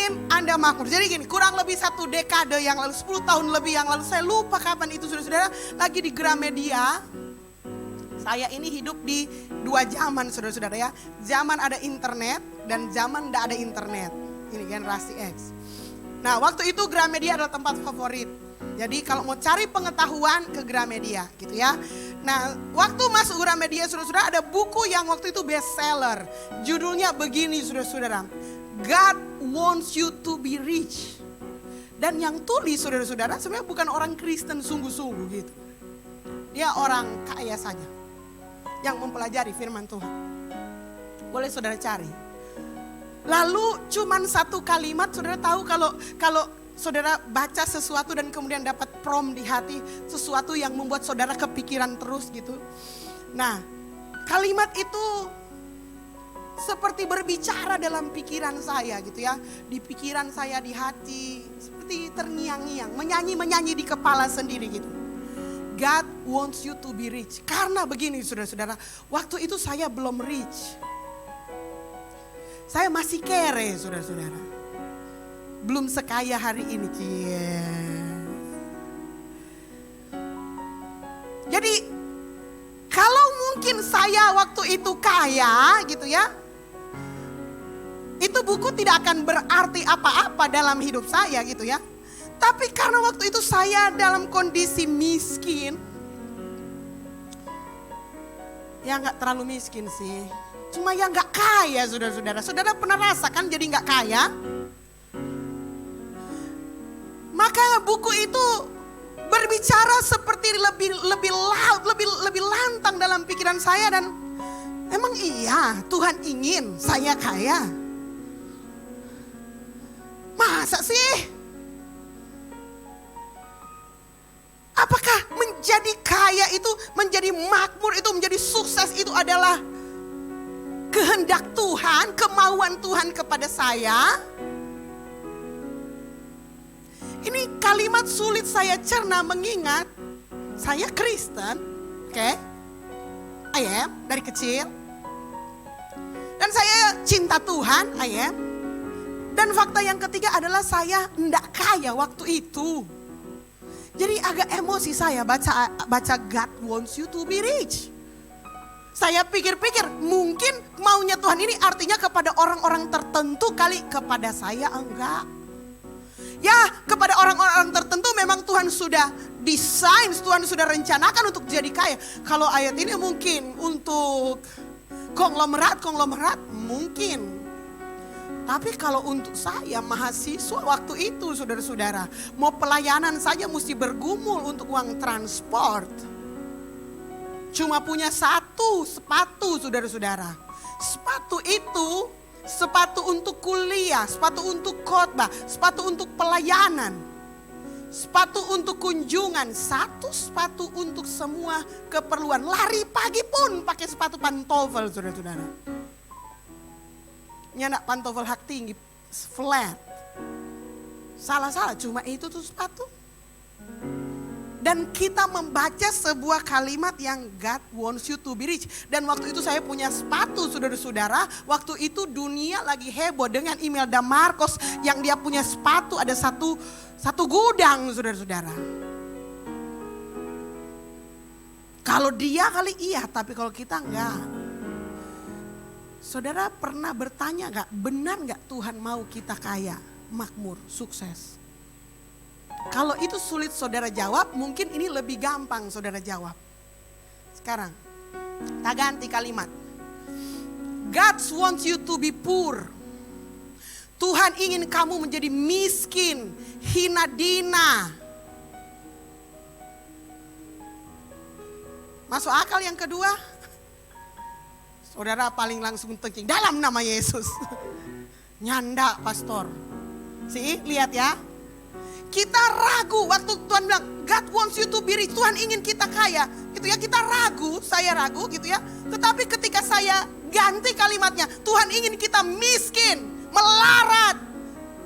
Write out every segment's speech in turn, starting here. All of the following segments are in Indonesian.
ingin Anda makmur. Jadi gini, kurang lebih 1 dekade yang lalu, 10 tahun lebih yang lalu, saya lupa kapan itu saudara-saudara, lagi di Gramedia. Saya ini hidup di 2 zaman saudara-saudara ya. Zaman ada internet dan zaman tidak ada internet. Ini generasi X. Nah waktu itu Gramedia adalah tempat favorit. Jadi kalau mau cari pengetahuan ke Gramedia gitu ya. Nah waktu masuk Gramedia saudara-saudara, ada buku yang waktu itu best seller. Judulnya begini saudara-saudara, God wants you to be rich. Dan yang tulis saudara-saudara sebenarnya bukan orang Kristen sungguh-sungguh gitu. Dia orang kaya saja yang mempelajari firman Tuhan. Boleh saudara cari. Lalu cuman 1 kalimat, saudara tahu kalau saudara baca sesuatu dan kemudian dapat prompt di hati, sesuatu yang membuat saudara kepikiran terus gitu. Nah kalimat itu seperti berbicara dalam pikiran saya gitu ya. Di pikiran saya, di hati, seperti terngiang-ngiang, menyanyi-menyanyi di kepala sendiri gitu. God wants you to be rich. Karena begini saudara-saudara, waktu itu saya belum rich. Saya masih kere saudara-saudara. Belum sekaya hari ini. Jadi kalau mungkin saya waktu itu kaya gitu ya, itu buku tidak akan berarti apa-apa dalam hidup saya gitu ya. Tapi karena waktu itu saya dalam kondisi miskin. Ya gak terlalu miskin sih. Cuma ya gak kaya saudara-saudara. Saudara pernah rasakan jadi gak kaya? Maka buku itu berbicara seperti lebih lantang dalam pikiran saya. Dan emang iya Tuhan ingin saya kaya? Masa sih? Apakah menjadi kaya itu, menjadi makmur itu, menjadi sukses itu adalah kehendak Tuhan, kemauan Tuhan kepada saya? Ini kalimat sulit saya cerna mengingat saya Kristen, oke? I am, dari kecil. Dan saya cinta Tuhan, I am. Dan fakta yang ketiga adalah saya enggak kaya waktu itu. Jadi agak emosi saya baca God wants you to be rich. Saya pikir-pikir mungkin maunya Tuhan ini artinya kepada orang-orang tertentu kali, kepada saya enggak. Ya kepada orang-orang tertentu memang Tuhan sudah desain, Tuhan sudah rencanakan untuk jadi kaya. Kalau ayat ini mungkin untuk konglomerat mungkin. Tapi kalau untuk saya mahasiswa waktu itu saudara-saudara, mau pelayanan saja mesti bergumul untuk uang transport. Cuma punya 1 sepatu saudara-saudara. Sepatu itu sepatu untuk kuliah, sepatu untuk khotbah, sepatu untuk pelayanan, sepatu untuk kunjungan, 1 sepatu untuk semua keperluan. Lari pagi pun pakai sepatu pantofel saudara-saudara. Nyanak pantofel hak tinggi, flat. Salah-salah, cuma itu tuh sepatu. Dan kita membaca sebuah kalimat yang God wants you to be rich. Dan waktu itu saya punya sepatu saudara-saudara. Waktu itu dunia lagi heboh dengan Imelda Marcos yang dia punya sepatu ada satu gudang saudara-saudara. Kalau dia kali iya, tapi kalau kita enggak. Saudara pernah bertanya gak, benar gak Tuhan mau kita kaya, makmur, sukses? Kalau itu sulit saudara jawab, mungkin ini lebih gampang saudara jawab. Sekarang, tak ganti kalimat. God wants you to be poor. Tuhan ingin kamu menjadi miskin, hina dina. Masuk akal yang kedua? Saudara paling langsung thinking, dalam nama Yesus. Nyanda pastor. Lihat ya. Kita ragu waktu Tuhan bilang, God wants you to be rich. Tuhan ingin kita kaya. Gitu ya, kita ragu, saya ragu gitu ya. Tetapi ketika saya ganti kalimatnya, Tuhan ingin kita miskin, melarat,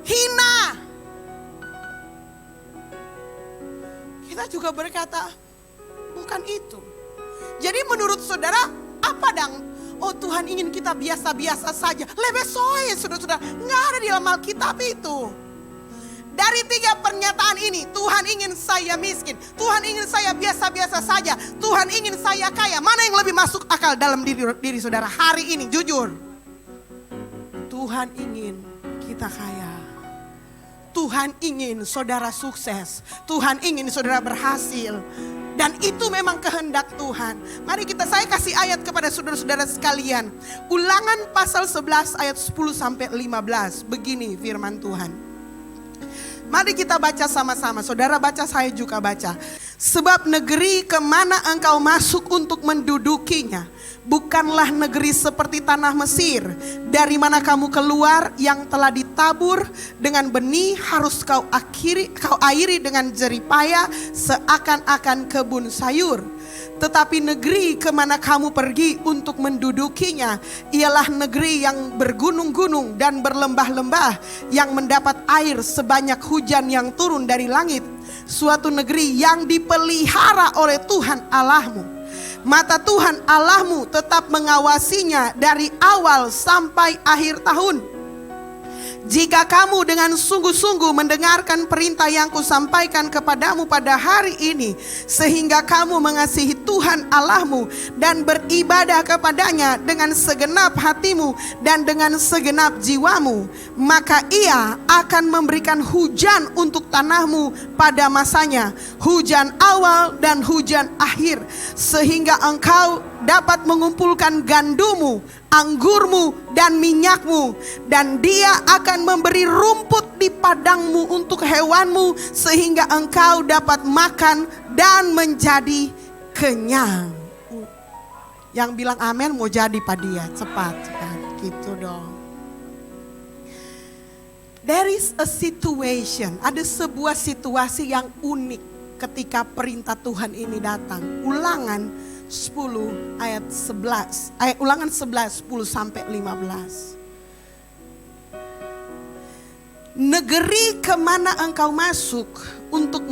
hina. Kita juga berkata, bukan itu. Jadi menurut saudara, apa dong? Oh Tuhan ingin kita biasa-biasa saja. Lebesoe saudara-saudara, nggak ada di dalam Alkitab itu. Dari 3 pernyataan ini, Tuhan ingin saya miskin, Tuhan ingin saya biasa-biasa saja, Tuhan ingin saya kaya. Mana yang lebih masuk akal dalam diri saudara hari ini? Jujur. Tuhan ingin kita kaya. Tuhan ingin saudara sukses. Tuhan ingin saudara berhasil. Dan itu memang kehendak Tuhan. Mari saya kasih ayat kepada saudara-saudara sekalian. Ulangan pasal 11 ayat 10 sampai 15. Begini firman Tuhan. Mari kita baca sama-sama. Saudara baca, saya juga baca. Sebab negeri kemana engkau masuk untuk mendudukinya bukanlah negeri seperti tanah Mesir, dari mana kamu keluar yang telah ditabur dengan benih harus kau airi dengan jerih payah seakan-akan kebun sayur. Tetapi negeri kemana kamu pergi untuk mendudukinya ialah negeri yang bergunung-gunung dan berlembah-lembah, yang mendapat air sebanyak hujan yang turun dari langit. Suatu negeri yang dipelihara oleh Tuhan Allahmu. Mata Tuhan Allahmu tetap mengawasinya dari awal sampai akhir tahun. Jika kamu dengan sungguh-sungguh mendengarkan perintah yang kusampaikan kepadamu pada hari ini, sehingga kamu mengasihi Tuhan Allahmu dan beribadah kepadanya dengan segenap hatimu dan dengan segenap jiwamu, maka Ia akan memberikan hujan untuk tanahmu pada masanya, hujan awal dan hujan akhir, sehingga engkau dapat mengumpulkan gandumu, anggurmu, dan minyakmu. Dan Dia akan memberi rumput di padangmu untuk hewanmu, sehingga engkau dapat makan dan menjadi kenyang. Yang bilang amin mau jadi pada dia, cepat kan, gitu dong. There is a situation, ada sebuah situasi yang unik ketika perintah Tuhan ini datang. Ulangan 10 ayat 11, Ulangan 11 10 sampai 15. Negeri kemana engkau masuk untuk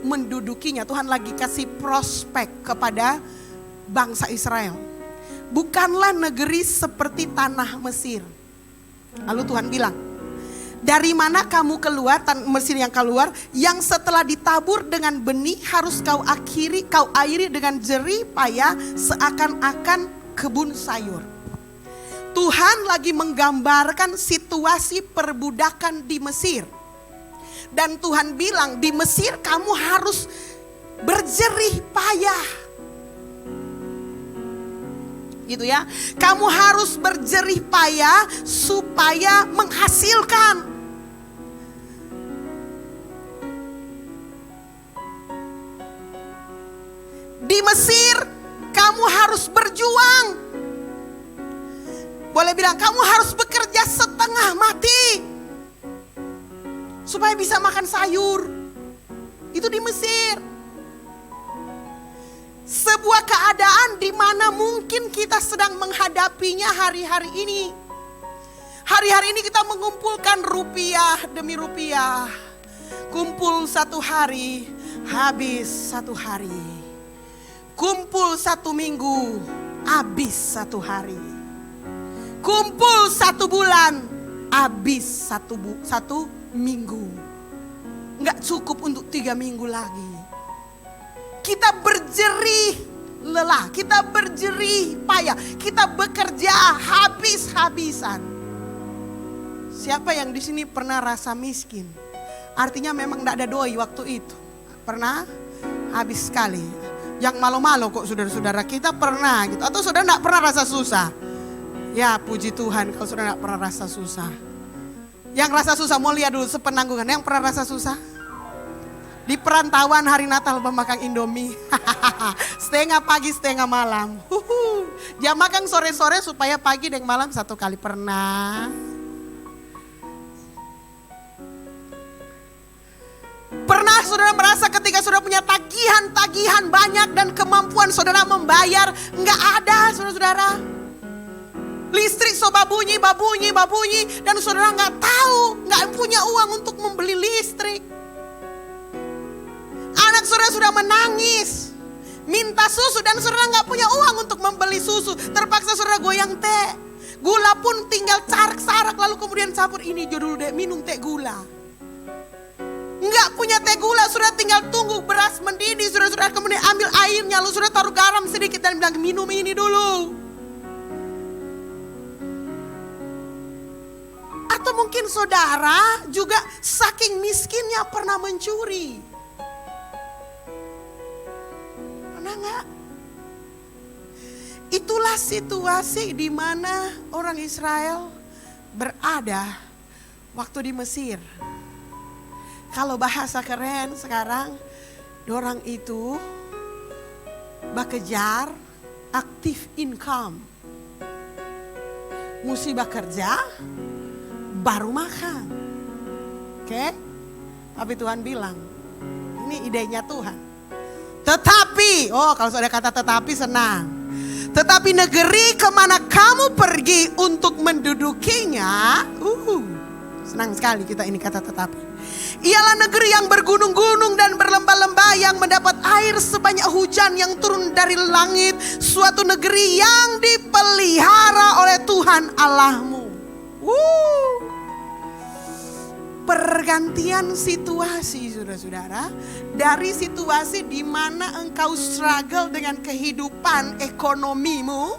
mendudukinya, Tuhan lagi kasih prospek kepada bangsa Israel. Bukanlah negeri seperti tanah Mesir. Lalu Tuhan bilang, dari mana kamu keluar, tanah Mesir yang keluar, yang setelah ditabur dengan benih harus kau airi dengan jerih payah seakan-akan kebun sayur. Tuhan lagi menggambarkan situasi perbudakan di Mesir. Dan Tuhan bilang, di Mesir kamu harus berjerih payah. Gitu ya. Kamu harus berjerih payah supaya menghasilkan. Di Mesir kamu harus berjuang. Boleh bilang kamu harus bekerja setengah mati supaya bisa makan sayur. Itu di Mesir. Sebuah keadaan di mana mungkin kita sedang menghadapinya hari-hari ini. Hari-hari ini kita mengumpulkan rupiah demi rupiah. Kumpul 1 hari, habis 1 hari. Kumpul 1 minggu, habis 1 hari. Kumpul 1 bulan, habis 1 minggu. Nggak cukup untuk 3 minggu lagi. Kita berjerih lelah, kita berjerih payah, kita bekerja habis-habisan. Siapa yang di sini pernah rasa miskin? Artinya memang nggak ada doi waktu itu. Pernah? Habis sekali. Yang malu-malu kok saudara-saudara, kita pernah gitu. Atau saudara nggak pernah rasa susah? Ya puji Tuhan kalau saudara nggak pernah rasa susah. Yang rasa susah mau lihat dulu sepenanggungan. Yang pernah rasa susah? Di perantauan hari Natal memakan Indomie. Setengah pagi setengah malam. Jam makan sore-sore supaya pagi dan malam 1 kali. Pernah? Pernah saudara merasa ketika saudara punya tagihan banyak dan kemampuan saudara membayar nggak ada saudara-saudara? Listrik soba bunyi dan saudara nggak tahu, nggak punya uang untuk membeli listrik. Anak saudara sudah menangis, minta susu dan saudara nggak punya uang untuk membeli susu. Terpaksa saudara goyang teh. Gula pun tinggal carak-sarak lalu kemudian campur, ini judul deh minum teh gula. Nggak punya teh gula, saudara tinggal tunggu beras mendidih, saudara kemudian ambil airnya, lalu saudara taruh garam sedikit dan bilang minum ini dulu. Atau mungkin saudara juga saking miskinnya pernah mencuri. Pernah nggak? Itulah situasi di mana orang Israel berada waktu di Mesir. Kalau bahasa keren sekarang, orang itu bekerja aktif income. Mesti bekerja, baru makan. Oke? Tapi Tuhan bilang, ini idenya Tuhan. Tetapi, kalau sudah kata tetapi senang. Tetapi negeri kemana kamu pergi untuk mendudukinya, senang sekali kita ini kata tetapi. Ialah negeri yang bergunung-gunung dan berlembah-lembah, yang mendapat air sebanyak hujan yang turun dari langit. Suatu negeri yang dipelihara oleh Tuhan Allahmu. Pergantian situasi, saudara-saudara. Dari situasi di mana engkau struggle dengan kehidupan ekonomimu,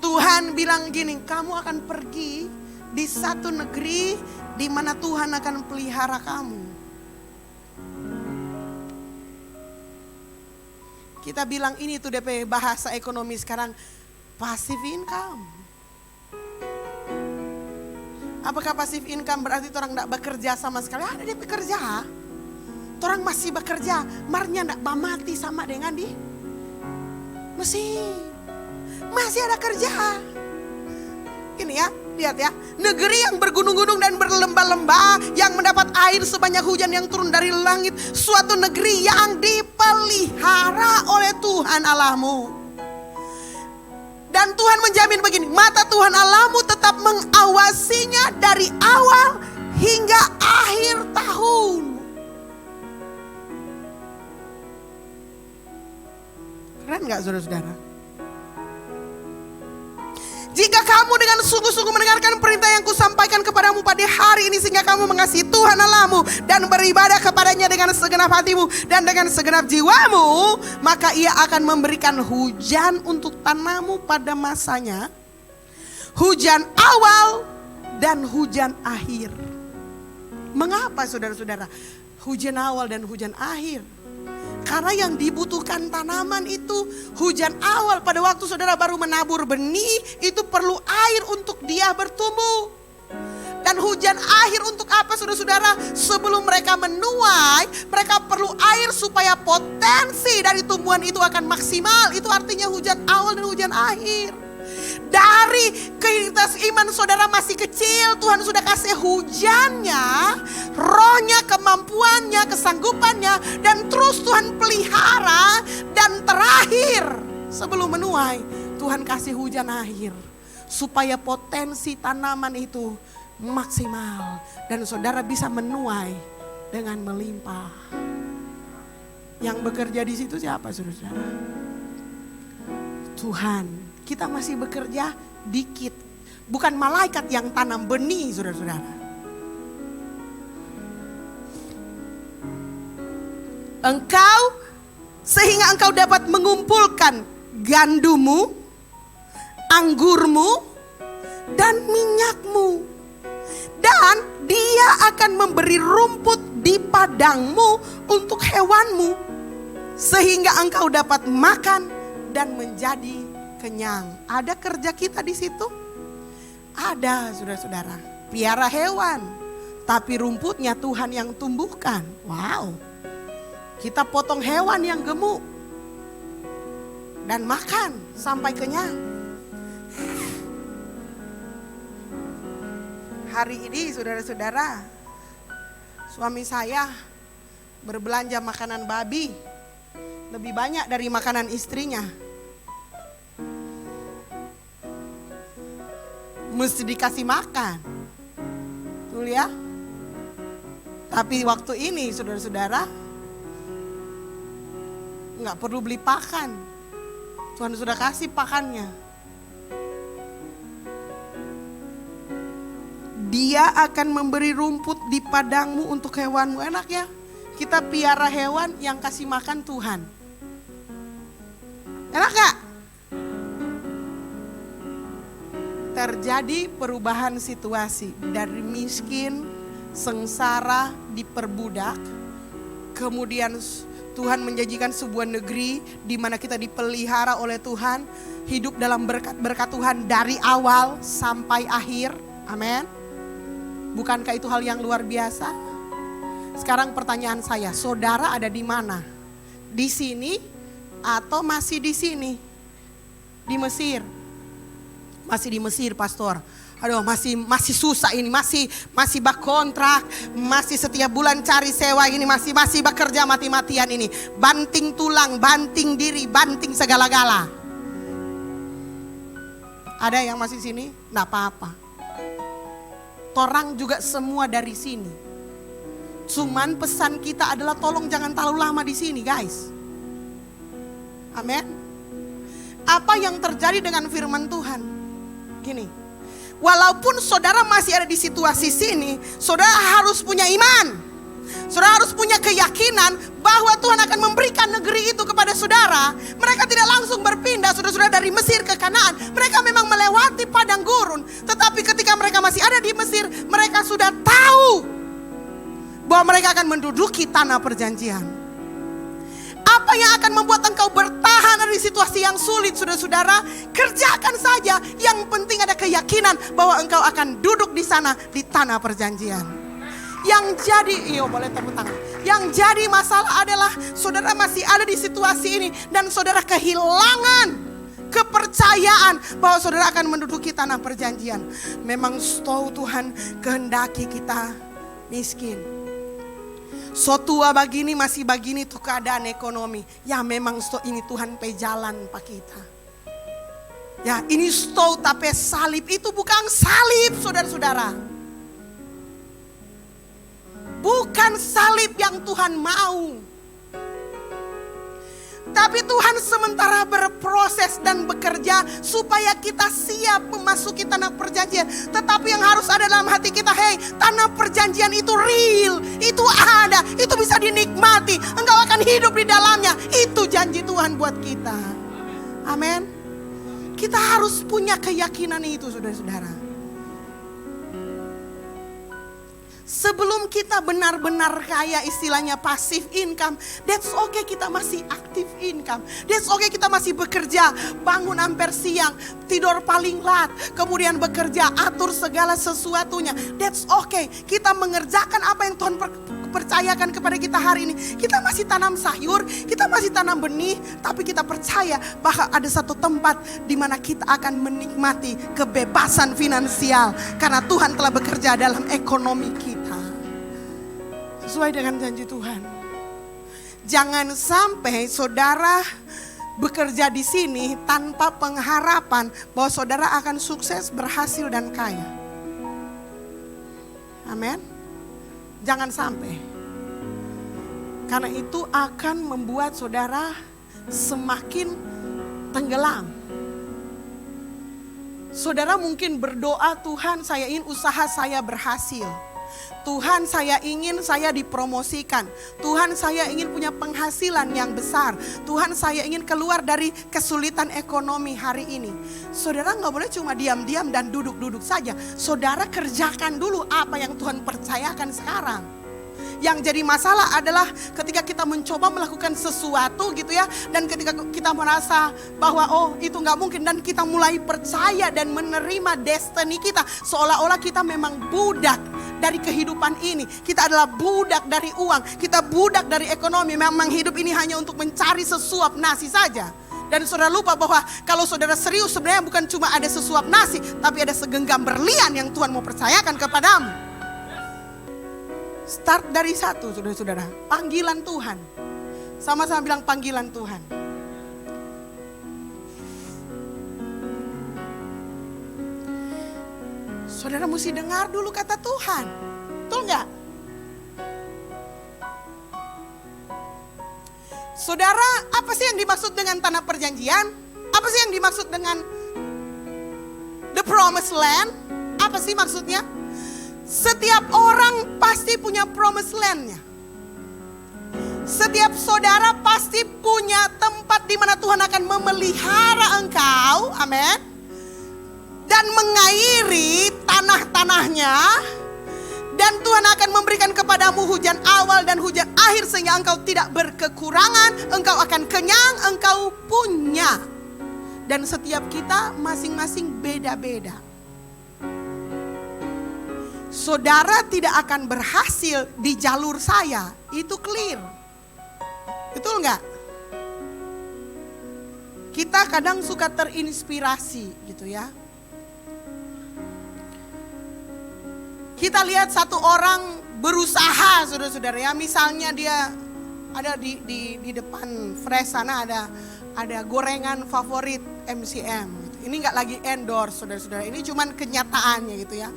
Tuhan bilang gini, kamu akan pergi di satu negeri di mana Tuhan akan pelihara kamu. Kita bilang ini tuh DP bahasa ekonomi sekarang, passive income. Apakah passive income berarti orang tidak bekerja sama sekali? Ada dia bekerja. Orang masih bekerja, marnya tidak mati sama dengan di masih ada kerja. Ini ya, lihat ya. Negeri yang bergunung-gunung dan berlembah-lembah, yang mendapat air sebanyak hujan yang turun dari langit. Suatu negeri yang dipelihara oleh Tuhan Allahmu. Dan Tuhan menjamin begini, mata Tuhan Allahmu tetap mengawasinya dari awal hingga akhir tahun. Keren gak saudara-saudara? Jika kamu dengan sungguh-sungguh mendengarkan perintah yang kusampaikan kepadamu pada hari ini, sehingga kamu mengasihi Tuhan Allahmu dan beribadah kepadanya dengan segenap hatimu dan dengan segenap jiwamu, maka Ia akan memberikan hujan untuk tanahmu pada masanya, hujan awal dan hujan akhir. Mengapa saudara-saudara? Hujan awal dan hujan akhir. Karena yang dibutuhkan tanaman itu hujan awal, pada waktu saudara baru menabur benih, itu perlu air untuk dia bertumbuh. Dan hujan akhir untuk apa saudara-saudara? Sebelum mereka menuai, mereka perlu air supaya potensi dari tumbuhan itu akan maksimal. Itu artinya hujan awal dan hujan akhir. Dari kehidupan iman saudara masih kecil, Tuhan sudah kasih hujannya, rohnya, kemampuannya, kesanggupannya, dan terus Tuhan pelihara. Dan terakhir sebelum menuai, Tuhan kasih hujan akhir supaya potensi tanaman itu maksimal dan saudara bisa menuai dengan melimpah. Yang bekerja di situ siapa saudara? Tuhan. Kita masih bekerja dikit. Bukan malaikat yang tanam benih saudara-saudara. Sehingga engkau dapat mengumpulkan gandummu, anggurmu, dan minyakmu. Dan Dia akan memberi rumput di padangmu untuk hewanmu, sehingga engkau dapat makan dan menjadi kenyang. Ada kerja kita di situ? Ada saudara-saudara. Piara hewan, tapi rumputnya Tuhan yang tumbuhkan. Wow. Kita potong hewan yang gemuk dan makan sampai kenyang. Hari ini saudara-saudara, suami saya berbelanja makanan babi lebih banyak dari makanan istrinya. Mesti dikasih makan. Tuh ya. Tapi waktu ini saudara-saudara, nggak perlu beli pakan. Tuhan sudah kasih pakannya. Dia akan memberi rumput di padangmu untuk hewanmu. Enak ya, kita piara hewan yang kasih makan Tuhan. Enak gak? Terjadi perubahan situasi dari miskin, sengsara, diperbudak. Kemudian Tuhan menjanjikan sebuah negeri di mana kita dipelihara oleh Tuhan, hidup dalam berkat-berkat Tuhan dari awal sampai akhir. Amin. Bukankah itu hal yang luar biasa? Sekarang pertanyaan saya, saudara ada di mana? Di sini atau masih di sini? Di Mesir. Masih di Mesir, pastor. Aduh, masih susah ini, masih bak kontrak, masih setiap bulan cari sewa ini, masih bekerja mati-matian ini. Banting tulang, banting diri, banting segala-gala. Ada yang masih sini? Nggak apa-apa. Torang juga semua dari sini. Cuman pesan kita adalah tolong jangan terlalu lama di sini, guys. Amin. Apa yang terjadi dengan firman Tuhan? Gini, walaupun saudara masih ada di situasi sini, saudara harus punya iman. Saudara harus punya keyakinan bahwa Tuhan akan memberikan negeri itu kepada saudara. Mereka tidak langsung berpindah, saudara-saudara, dari Mesir ke Kanaan. Mereka memang melewati padang gurun. Tetapi ketika mereka masih ada di Mesir, mereka sudah tahu bahwa mereka akan menduduki tanah perjanjian. Apa yang akan membuat engkau bertahan dari situasi yang sulit, saudara-saudara? Kerjakan saja. Yang penting ada keyakinan bahwa engkau akan duduk di sana di tanah perjanjian. Yang jadi, boleh tepuk tangan. Yang jadi masalah adalah saudara masih ada di situasi ini dan saudara kehilangan kepercayaan bahwa saudara akan menduduki tanah perjanjian. Memang tahu Tuhan kehendaki kita miskin. So tua begini masih begini tuh keadaan ekonomi. Ya memang ini Tuhan pe jalan pak kita. Ya ini tapi salib itu bukan salib, saudara-saudara. Bukan salib yang Tuhan mau. Tapi Tuhan sementara berproses dan bekerja supaya kita siap memasuki tanah perjanjian. Tetapi yang harus ada dalam hati kita, tanah perjanjian itu real, itu ada, itu bisa dinikmati. Engkau akan hidup di dalamnya. Itu janji Tuhan buat kita. Amin. Kita harus punya keyakinan itu, saudara-saudara. Sebelum kita benar-benar kaya, istilahnya passive income, that's okay kita masih active income. That's okay kita masih bekerja, bangun hampir siang, tidur paling lat, kemudian bekerja, atur segala sesuatunya. That's okay, kita mengerjakan apa yang Tuhan percayakan kepada kita hari ini. Kita masih tanam sayur, kita masih tanam benih, tapi kita percaya bahwa ada satu tempat di mana kita akan menikmati kebebasan finansial. Karena Tuhan telah bekerja dalam ekonomi kita. Sesuai dengan janji Tuhan. Jangan sampai saudara bekerja di sini tanpa pengharapan bahwa saudara akan sukses, berhasil dan kaya. Amin. Jangan sampai. Karena itu akan membuat saudara semakin tenggelam. Saudara mungkin berdoa, Tuhan saya ingin usaha saya berhasil. Tuhan saya ingin saya dipromosikan. Tuhan saya ingin punya penghasilan yang besar. Tuhan saya ingin keluar dari kesulitan ekonomi hari ini. Saudara gak boleh cuma diam-diam dan duduk-duduk saja. Saudara kerjakan dulu apa yang Tuhan percayakan sekarang. Yang jadi masalah adalah ketika kita mencoba melakukan sesuatu gitu ya. Dan ketika kita merasa bahwa itu gak mungkin. Dan kita mulai percaya dan menerima destiny kita. Seolah-olah kita memang budak dari kehidupan ini. Kita adalah budak dari uang. Kita budak dari ekonomi. Memang hidup ini hanya untuk mencari sesuap nasi saja. Dan saudara lupa bahwa kalau saudara serius sebenarnya bukan cuma ada sesuap nasi. Tapi ada segenggam berlian yang Tuhan mau percayakan kepadamu. Start dari satu, saudara-saudara. Panggilan Tuhan. Sama-sama bilang panggilan Tuhan. Saudara mesti dengar dulu kata Tuhan. Betul gak? Saudara, apa sih yang dimaksud dengan tanah perjanjian? Apa sih yang dimaksud dengan the promised land? Apa sih maksudnya? Setiap orang pasti punya promised land-nya. Setiap saudara pasti punya tempat di mana Tuhan akan memelihara engkau, amin. Dan mengairi tanah-tanahnya. Dan Tuhan akan memberikan kepadamu hujan awal dan hujan akhir sehingga engkau tidak berkekurangan, engkau akan kenyang, engkau punya. Dan setiap kita masing-masing beda-beda. Saudara tidak akan berhasil di jalur saya, itu clear. Betul nggak? Kita kadang suka terinspirasi gitu ya. Kita lihat satu orang berusaha, saudara-saudara ya. Misalnya dia ada di depan Fresh sana ada gorengan favorit MCM. Ini nggak lagi endorse, saudara-saudara. Ini cuman kenyataannya gitu ya.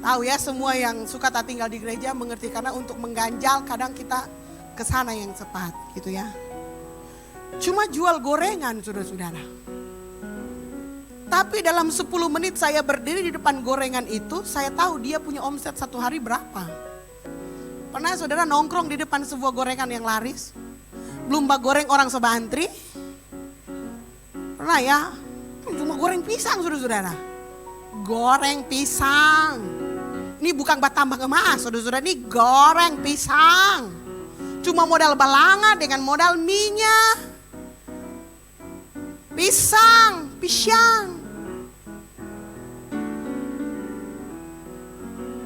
Tahu ya, semua yang suka tak tinggal di gereja mengerti, karena untuk mengganjal kadang kita ke sana yang cepat gitu ya. Cuma jual gorengan, saudara-saudara. Tapi dalam 10 menit saya berdiri di depan gorengan itu, saya tahu dia punya omset satu hari berapa. Pernah saudara nongkrong di depan sebuah gorengan yang laris? Belum goreng orang sebantri? Pernah ya? Cuma goreng pisang, saudara-saudara. Goreng pisang. Ini bukan batambang emas, saudara-saudara. Ini goreng pisang. Cuma modal balanga dengan modal minyak. Pisang.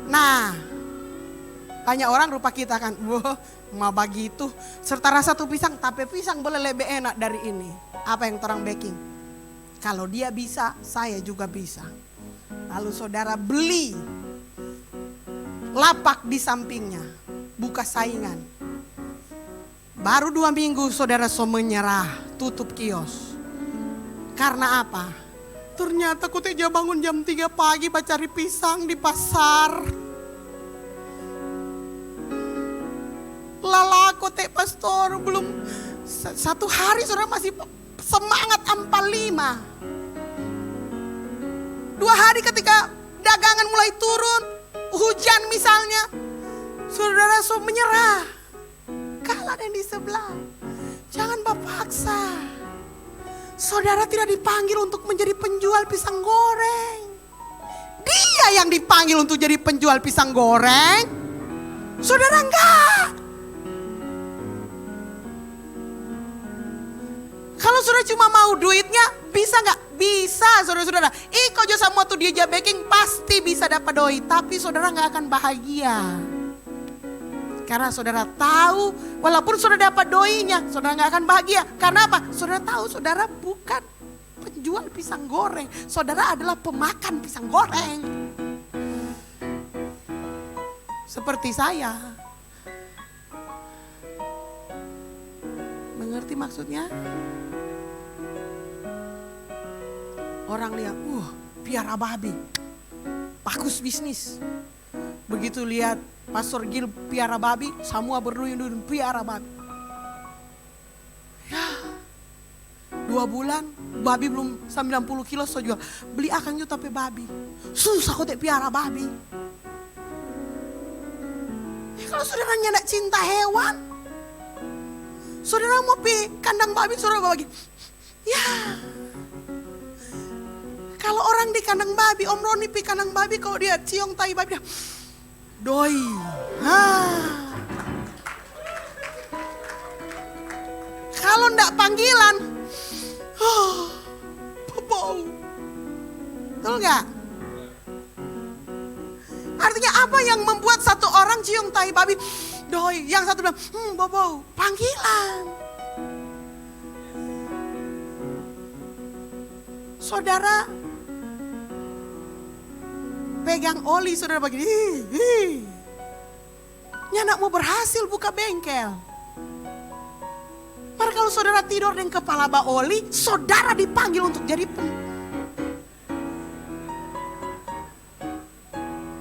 Nah, banyak orang rupa kita kan, wah mau begitu. Serta rasa tuh pisang, tapi pisang boleh lebih enak dari ini. Apa yang orang baking? Kalau dia bisa, saya juga bisa. Lalu saudara beli lapak di sampingnya, buka saingan. Baru 2 minggu saudara menyerah, tutup kios. Karena apa? Ternyata dia bangun jam 3 pagi cari pisang di pasar. Lala kote pastor belum 1 hari saudara masih semangat 45. 2 hari ketika dagangan mulai turun, hujan misalnya, saudara menyerah. Kalah yang di sebelah. Jangan paksa. Saudara tidak dipanggil untuk menjadi penjual pisang goreng. Dia yang dipanggil untuk jadi penjual pisang goreng. Saudara enggak. Kalau saudara cuma mau duitnya, bisa enggak? Bisa, saudara-saudara. Iko jo sama tuh dia baking pasti bisa dapat doi, tapi saudara enggak akan bahagia. Karena saudara tahu, walaupun saudara dapat doinya, saudara nggak akan bahagia. Karena apa? Saudara tahu saudara bukan penjual pisang goreng. Saudara adalah pemakan pisang goreng. Seperti saya. Mengerti maksudnya? Orang lihat, piara babi. Bagus bisnis. Begitu lihat Pastor Gil piara babi, semua berduyun-duyun piara babi. Ya, 2 bulan, babi belum 90 kilo so jual. Beli akan juta tapi babi. Susah kok piara babi. Kalau saudara nggak cinta hewan, saudara mau pi kandang babi, saudara bagi. Ya, kalau orang di kandang babi, Om Roni pi kandang babi, kalau dia ciong tai babi, dia doi. Kalau ndak panggilan, bau. Betul nggak? Artinya apa yang membuat satu orang cium tai babi, doi, yang satu bilang, bau, panggilan. Saudara pegang oli, saudara begini, nyanak mau berhasil buka bengkel. Maka kalau saudara tidur dengan kepala oli, saudara dipanggil untuk jadi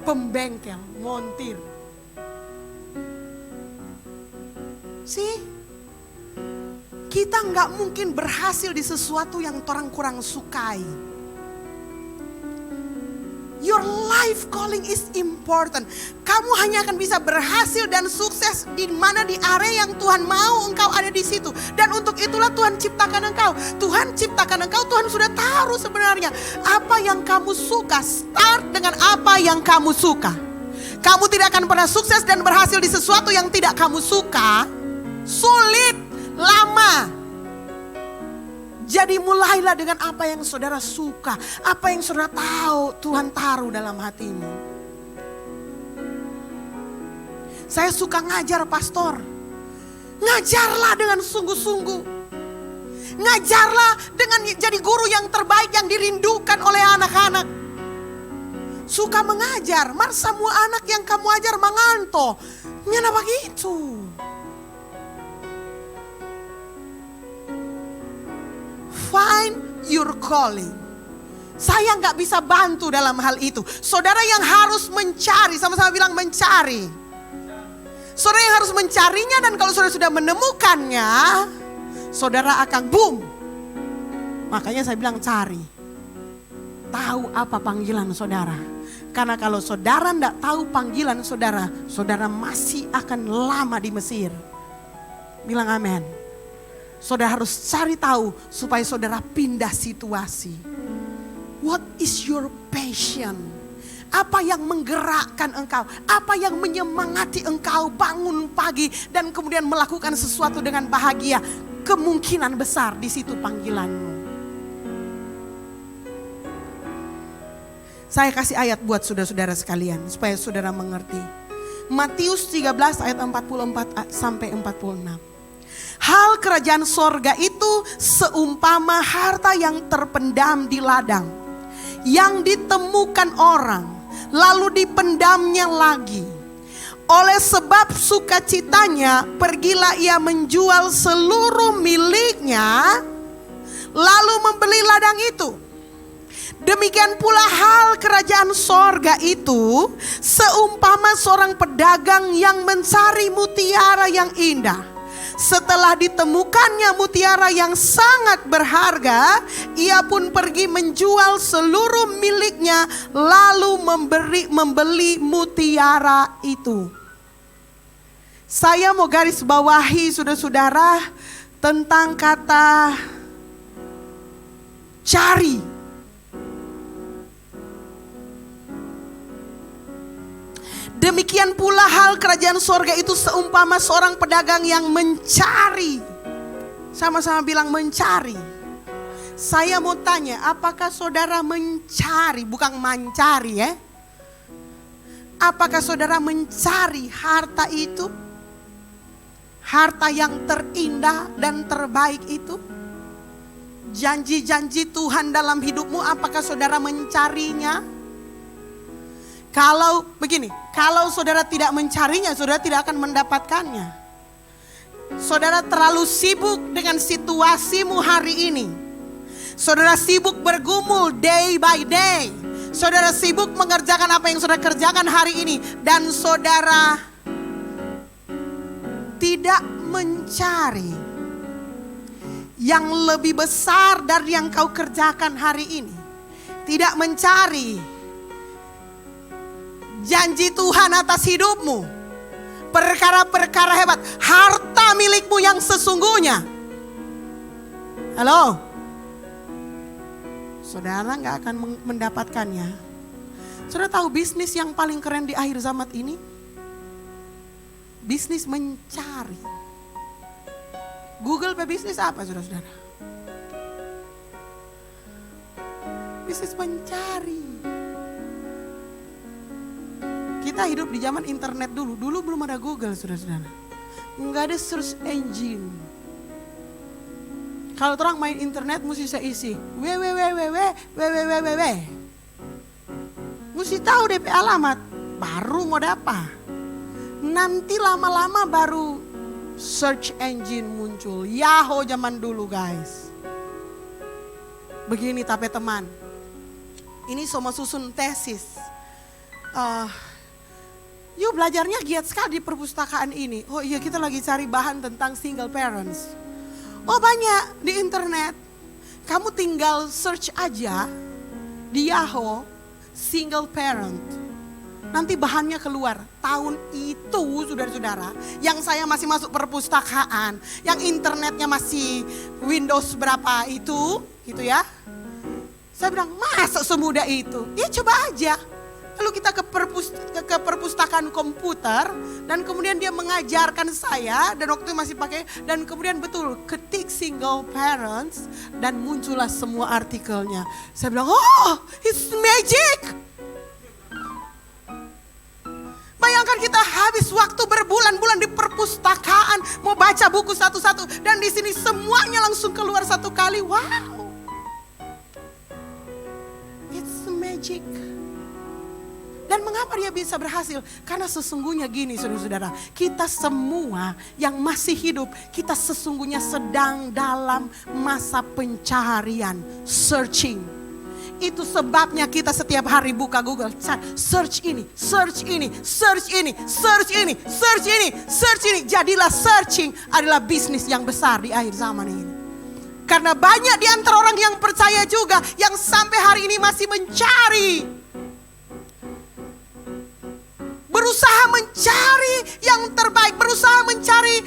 pembengkel, montir. Kita nggak mungkin berhasil di sesuatu yang orang kurang sukai. Your life calling is important. Kamu hanya akan bisa berhasil dan sukses di mana di area yang Tuhan mau engkau ada di situ. Dan untuk itulah Tuhan ciptakan engkau. Tuhan ciptakan engkau, Tuhan sudah tahu sebenarnya apa yang kamu suka. Start dengan apa yang kamu suka. Kamu tidak akan pernah sukses dan berhasil di sesuatu yang tidak kamu suka. Sulit, lama. Jadi mulailah dengan apa yang saudara suka. Apa yang saudara tahu Tuhan taruh dalam hatimu. Saya suka ngajar, pastor. Ngajarlah dengan sungguh-sungguh. Ngajarlah dengan jadi guru yang terbaik yang dirindukan oleh anak-anak. Suka mengajar, mar semua anak yang kamu ajar menganto. Nyana begitu. Find your calling. Saya nggak bisa bantu dalam hal itu. Saudara yang harus mencari, sama-sama bilang mencari. Saudara yang harus mencarinya, dan kalau saudara sudah menemukannya, saudara akan boom. Makanya saya bilang cari. Tahu apa panggilan saudara. Karena kalau saudara tidak tahu panggilan saudara, saudara masih akan lama di Mesir. Bilang amin. Saudara harus cari tahu supaya saudara pindah situasi. What is your passion? Apa yang menggerakkan engkau? Apa yang menyemangati engkau bangun pagi dan kemudian melakukan sesuatu dengan bahagia? Kemungkinan besar di situ panggilanmu. Saya kasih ayat buat saudara-saudara sekalian supaya saudara mengerti. Matius 13 ayat 44 sampai 46. Hal kerajaan sorga itu seumpama harta yang terpendam di ladang, yang ditemukan orang, lalu dipendamnya lagi. Oleh sebab sukacitanya, pergilah ia menjual seluruh miliknya, lalu membeli ladang itu. Demikian pula hal kerajaan sorga itu seumpama seorang pedagang yang mencari mutiara yang indah. Setelah ditemukannya mutiara yang sangat berharga, ia pun pergi menjual seluruh miliknya, lalu membeli mutiara itu. Saya mau garis bawahi saudara-saudara tentang kata cari. Demikian pula hal kerajaan sorga itu seumpama seorang pedagang yang mencari. Sama-sama bilang mencari. Saya mau tanya, apakah saudara mencari, bukan mencari ya? Apakah saudara mencari harta itu? Harta yang terindah dan terbaik itu? Janji-janji Tuhan dalam hidupmu, apakah saudara mencarinya? Kalau begini, kalau saudara tidak mencarinya, saudara tidak akan mendapatkannya. Saudara terlalu sibuk dengan situasimu hari ini. Saudara sibuk bergumul day by day. Saudara sibuk mengerjakan apa yang saudara kerjakan hari ini. Dan saudara tidak mencari yang lebih besar dari yang kau kerjakan hari ini. Tidak mencari janji Tuhan atas hidupmu. Perkara-perkara hebat. Harta milikmu yang sesungguhnya. Halo. Saudara gak akan mendapatkannya. Saudara tahu bisnis yang paling keren di akhir zaman ini? Bisnis mencari. Google bisnis apa saudara-saudara? Bisnis mencari. Kita hidup di zaman internet dulu. Dulu belum ada Google, saudara-saudara. Enggak ada search engine. Kalau orang main internet mesti saya isi www. Mesti tahu DP alamat. Baru mau dapat. Nanti lama-lama baru search engine muncul. Yahoo zaman dulu guys. Begini tapi teman. Ini sama susun tesis. Yuk belajarnya giat sekali di perpustakaan ini. Oh iya kita lagi cari bahan tentang single parents. Oh banyak di internet. Kamu tinggal search aja di Yahoo single parent. Nanti bahannya keluar. Tahun itu saudara-saudara, yang saya masih masuk perpustakaan, yang internetnya masih Windows berapa itu ya. Saya bilang, masa semudah itu? Ya coba aja. Lalu kita ke perpustakaan komputer dan kemudian dia mengajarkan saya dan waktu itu masih pakai dan kemudian betul ketik single parents dan muncullah semua artikelnya. Saya bilang, oh it's magic. Bayangkan kita habis waktu berbulan-bulan di perpustakaan mau baca buku satu-satu dan di sini semuanya langsung keluar satu kali. Wow. It's magic. Dan mengapa dia bisa berhasil? Karena sesungguhnya gini saudara-saudara, kita semua yang masih hidup, kita sesungguhnya sedang dalam masa pencarian, searching. Itu sebabnya kita setiap hari buka Google, search ini, search ini, search ini, search ini, search ini, search ini. Jadilah searching adalah bisnis yang besar di akhir zaman ini. Karena banyak di antara orang yang percaya juga yang sampai hari ini masih mencari. Berusaha mencari yang terbaik, berusaha mencari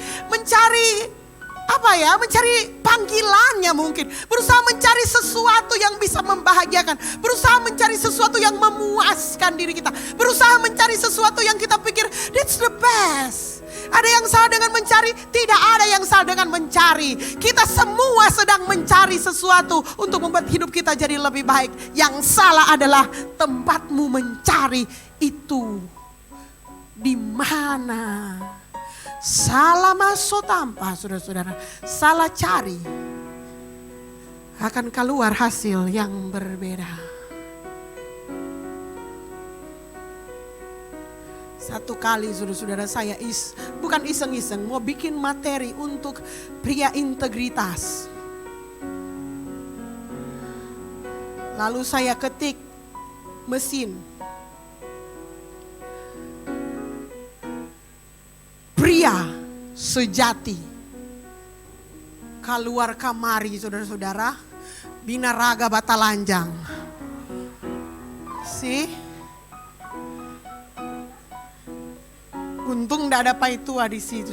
mencari panggilannya mungkin. Berusaha mencari sesuatu yang bisa membahagiakan. Berusaha mencari sesuatu yang memuaskan diri kita. Berusaha mencari sesuatu yang kita pikir, that's the best. Ada yang salah dengan mencari? Tidak ada yang salah dengan mencari. Kita semua sedang mencari sesuatu untuk membuat hidup kita jadi lebih baik. Yang salah adalah tempatmu mencari itu di mana. Salah masuk tanpa saudara-saudara, salah cari akan keluar hasil yang berbeda. Satu kali saudara-saudara saya bukan iseng-iseng mau bikin materi untuk pria integritas. Lalu saya ketik mesin pria sejati. Keluar kamari saudara-saudara, binaraga batalanjang. Sih? Untung tidak ada paitua di situ.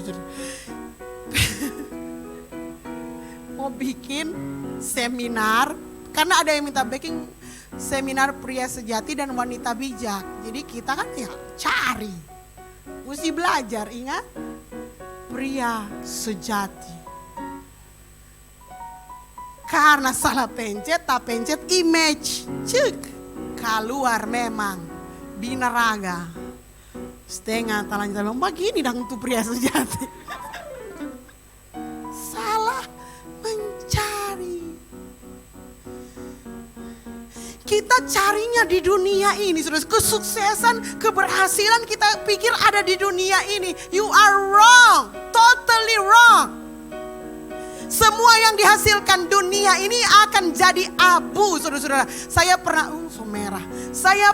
Mau bikin seminar, karena ada yang minta bikin seminar pria sejati dan wanita bijak. Jadi kita kan ya cari. Mesti belajar, ingat? Pria sejati. Karena salah pencet, tak pencet image. Cek, keluar memang binaraga. Setengah talanjang, begini dong tuh pria sejati. Salah mencari. Kita carinya di dunia ini, saudara. Kesuksesan, keberhasilan kita pikir ada di dunia ini. You are wrong, totally wrong. Semua yang dihasilkan dunia ini akan jadi abu, saudara-saudara. Saya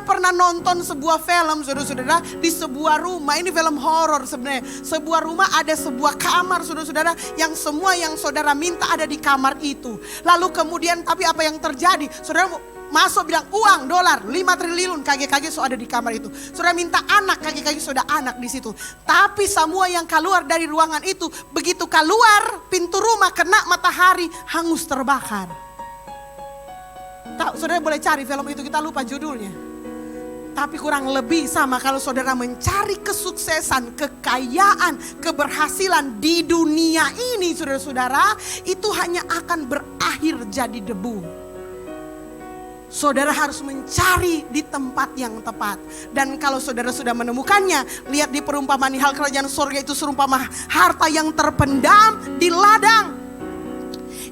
pernah nonton sebuah film, saudara-saudara, di sebuah rumah. Ini film horor sebenarnya. Sebuah rumah ada sebuah kamar, saudara-saudara, yang semua yang saudara minta ada di kamar itu. Lalu kemudian, tapi apa yang terjadi? Saudara masuk bilang uang, dolar, 5 triliun, kaki-kaki so ada di kamar itu. Saudara minta anak, kaki-kaki sudah anak di situ. Tapi semua yang keluar dari ruangan itu, begitu keluar pintu rumah kena matahari, hangus terbakar. Saudara boleh cari film itu, kita lupa judulnya. Tapi kurang lebih sama kalau saudara mencari kesuksesan, kekayaan, keberhasilan di dunia ini, saudara-saudara, itu hanya akan berakhir jadi debu. Saudara harus mencari di tempat yang tepat. Dan kalau saudara sudah menemukannya, lihat di perumpamaan hal kerajaan surga itu serumpama harta yang terpendam di ladang.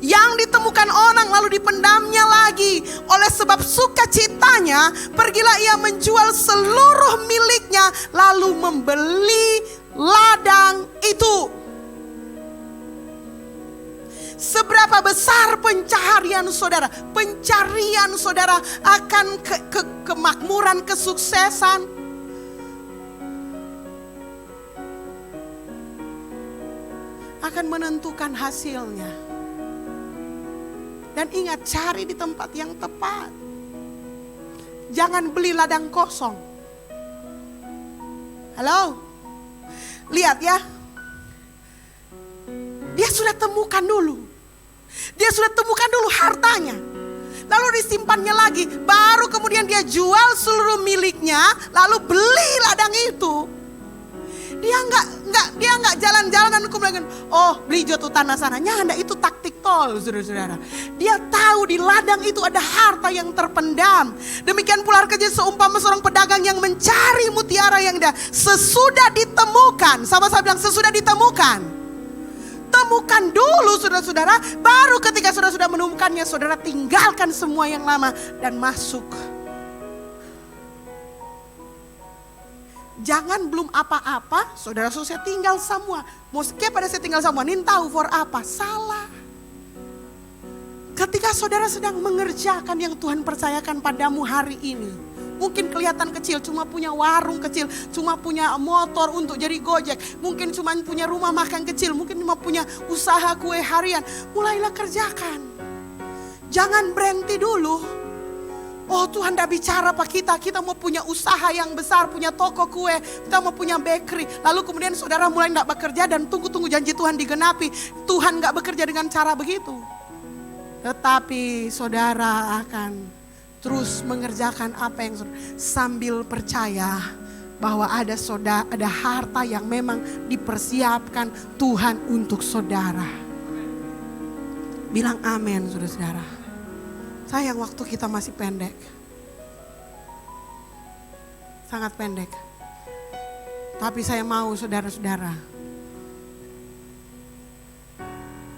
Yang ditemukan orang lalu dipendamnya lagi. Oleh sebab sukacitanya, pergilah ia menjual seluruh miliknya lalu membeli ladang itu. Seberapa besar pencarian saudara akan kemakmuran, kesuksesan. Akan menentukan hasilnya. Dan ingat, cari di tempat yang tepat. Jangan beli ladang kosong. Halo? Lihat ya. Dia sudah temukan dulu. Dia sudah temukan dulu hartanya. Lalu disimpannya lagi. Baru kemudian dia jual seluruh miliknya. Lalu beli ladang itu. Dia nggak jalan-jalan dan kemudian, oh beli tuh tanah sana. Nyanda, itu taktik tol, saudara-saudara. Dia tahu di ladang itu ada harta yang terpendam. Demikian pula kerja seumpama seorang pedagang yang mencari mutiara yang indah. Sesudah ditemukan, sama-sama bilang sesudah ditemukan. Temukan dulu saudara-saudara, baru ketika saudara sudah menemukannya, saudara tinggalkan semua yang lama dan masuk. Jangan belum apa-apa, saudara saya tinggal semua. Moske pada saya tinggal semua, nin tahu for apa? Salah. Ketika saudara sedang mengerjakan yang Tuhan percayakan padamu hari ini. Mungkin kelihatan kecil, cuma punya warung kecil, cuma punya motor untuk jadi gojek. Mungkin cuma punya rumah makan kecil, mungkin cuma punya usaha kue harian. Mulailah kerjakan. Jangan berhenti dulu. Oh Tuhan dah bicara Pak kita mau punya usaha yang besar, punya toko kue, kita mau punya bakery. Lalu kemudian saudara mulai tidak bekerja dan tunggu janji Tuhan digenapi. Tuhan gak bekerja dengan cara begitu. Tetapi saudara akan terus mengerjakan apa yang sambil percaya bahwa ada harta yang memang dipersiapkan Tuhan untuk saudara. Bilang amin saudara-saudara. Sayang waktu kita masih pendek. Sangat pendek. Tapi saya mau saudara-saudara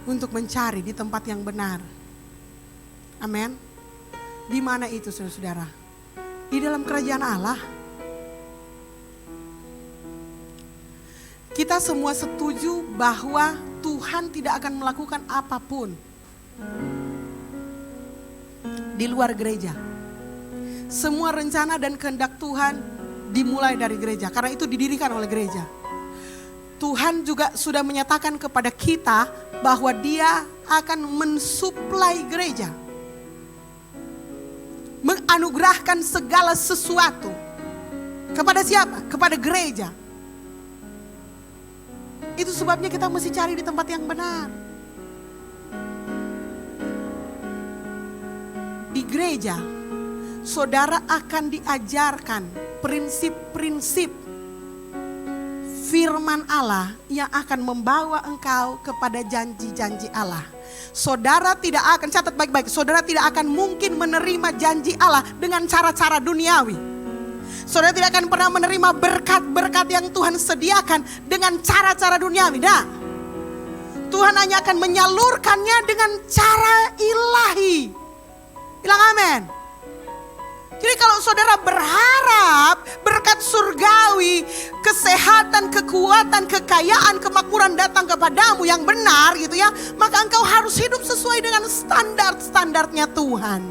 untuk mencari di tempat yang benar. Amin. Di mana itu saudara-saudara? Di dalam kerajaan Allah. Kita semua setuju bahwa Tuhan tidak akan melakukan apapun di luar gereja. Semua rencana dan kehendak Tuhan dimulai dari gereja. Karena itu didirikan oleh gereja. Tuhan juga sudah menyatakan kepada kita bahwa Dia akan mensuplai gereja. Menganugerahkan segala sesuatu. Kepada siapa? Kepada gereja. Itu sebabnya kita mesti cari di tempat yang benar. Di gereja, saudara akan diajarkan prinsip-prinsip firman Allah yang akan membawa engkau kepada janji-janji Allah. Saudara tidak akan, catat baik-baik, saudara tidak akan mungkin menerima janji Allah dengan cara-cara duniawi. Saudara tidak akan pernah menerima berkat-berkat yang Tuhan sediakan dengan cara-cara duniawi. Nah, Tuhan hanya akan menyalurkannya dengan cara ilahi. Bilang amin. Jadi kalau saudara berharap berkat surgawi, kesehatan, kekuatan, kekayaan, kemakmuran datang kepadamu yang benar gitu ya, maka engkau harus hidup sesuai dengan standar-standarnya Tuhan.